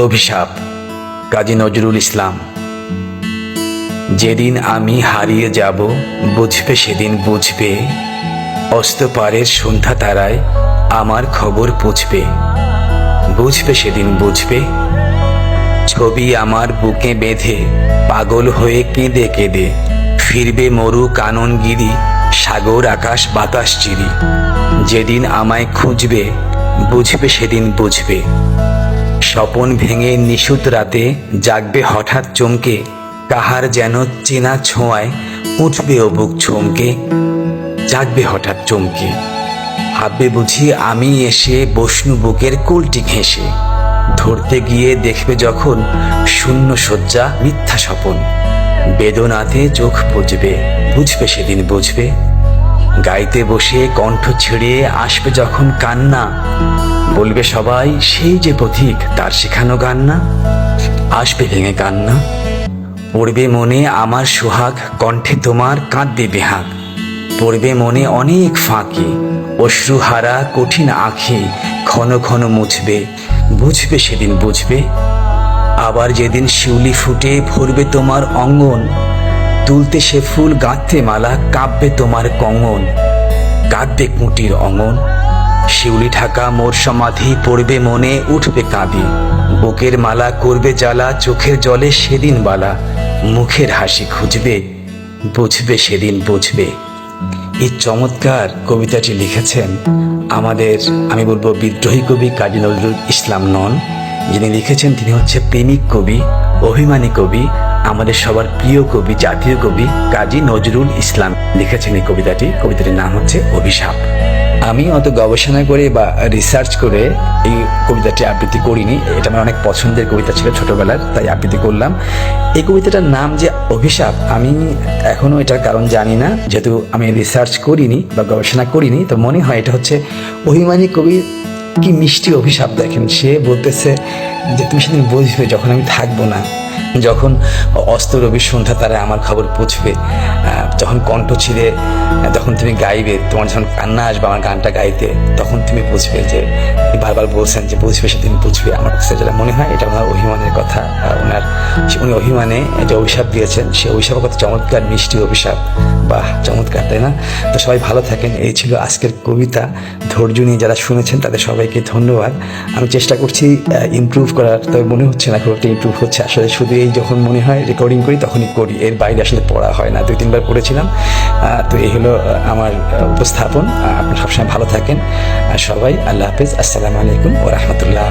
অভিশাপ, কাজী নজরুল ইসলাম। যেদিন আমি হারিয়ে যাব বুঝবে সেদিন বুঝবে, অস্তপারের সন্ধ্যা তারায় আমার খবর পুছবে। বুঝবে সেদিন বুঝবে, ছবি আমার বুকে বেঁধে পাগল হয়ে কেঁদে কেঁদে ফিরবে মরু কাননগিরি, সাগর আকাশ বাতাস চিরি। যেদিন আমায় খুঁজবে বুঝবে সেদিন বুঝবে, স্বপন ভেঙে নিশুত রাতে জাগবে হঠাৎ চমকে, কাহার যেন চেনা ছোঁয়ায় উঠবে ও বুক চমকে। জাগবে হঠাৎ চমকে, ভাববে বুঝি আমি এসে বসনু বুকের কুলটি ঘেঁষে। ধরতে গিয়ে দেখবে যখন শূন্য শয্যা মিথ্যা স্বপন, বেদনাতে চোখ বুঝবে বুঝবে সেদিন বুঝবে। গাইতে বসে কণ্ঠ ছেড়ে আসবে যখন কান্না, বলবে সবাই সেই যে পথিক তার শেখানো গান না। আসবে ভেঙে কান্না, পড়বে মনে আমার সোহাগ, কণ্ঠে তোমার কাঁদবে বেহাগ। পড়বে মনে অনেক ফাঁকি, অশ্রুহারা কঠিন আঁখি ঘন ঘন মুছবে। বুঝবে সেদিন বুঝবে, আবার যেদিন শিউলি ফুটে ভরবে তোমার অঙ্গন, তুলতে সে ফুল গাঁথতে মালা কাঁপবে তোমার কঙ্গন। কাঁদবে কুটির অঙ্গন, শিউলি ঢাকা মোর সমাধি পড়বে মনে উঠবে কাঁদি। বুকের মালা করবে জ্বালা চোখের জলে সেদিন বালা, মুখের হাসি খুঁজবে বুঝবে সেদিন বুঝবে। এই চমৎকার কবিতাটি লিখেছেন আমাদের, আমি বলবো বিদ্রোহী কবি কাজী নজরুল ইসলাম নন। যিনি লিখেছেন তিনি হচ্ছে প্রেমিক কবি, অভিমানী কবি, আমাদের সবার প্রিয় কবি, জাতীয় কবি কাজী নজরুল ইসলাম লিখেছেন এই কবিতাটি। কবিতাটির নাম হচ্ছে অভিশাপ। আমি অত গবেষণা করে বা রিসার্চ করে এই কবিতাটি আবৃত্তি করিনি, এটা আমার অনেক পছন্দের কবিতা ছিল ছোটবেলার, তাই আবৃত্তি করলাম। এই কবিতাটার নাম যে অভিশাপ, আমি এখনো এটার কারণ জানি না, যেহেতু আমি রিসার্চ করিনি বা গবেষণা করিনি। তো মনে হয় এটা হচ্ছে অভিমানী কবি কি মিষ্টি অভিশাপ। দেখেন, সে বলতেছে যে তুমি সেদিন বুঝবে যখন আমি থাকবো না, যখন অস্ত রবির সন্ধ্যা তারা আমার খবর পুছবে, যখন কণ্ঠ ছিঁড়ে তখন তুমি গাইবে, তোমার যখন কান্না আসবে আমার গানটা গাইতে, তখন তুমি বুঝবে যে বারবার বলছেন যে বুঝবে সেদিন বুঝবে। আমার কাছে যেটা মনে হয় এটা ওনার অভিমানের কথা, উনি অভিমানে যে অভিশাপ দিয়েছেন সে অভিশাপ কত চমৎকার মিষ্টি অভিশাপ। বাহ, চমৎকার, তাই না? তো সবাই ভালো থাকেন। এই ছিল আজকের কবিতা। ধৈর্য নিয়ে যারা শুনেছেন তাদের সবাইকে ধন্যবাদ। আমি চেষ্টা করছি ইমপ্রুভ করার, তবে মনে হচ্ছে না খুব একটা ইমপ্রুভ হচ্ছে। আসলে শুধু এই যখন মনে হয় রেকর্ডিং করি তখনই করি, এর বাইরে আসলে পড়া হয় না। 2-3 বার পড়েছিলাম। তো এই হলো আমার উপস্থাপন। আপনারা সবসময় ভালো থাকেন সবাই। আল্লাহ হাফেজ, আসসালামু আলাইকুম ওয়া রাহমাতুল্লাহ।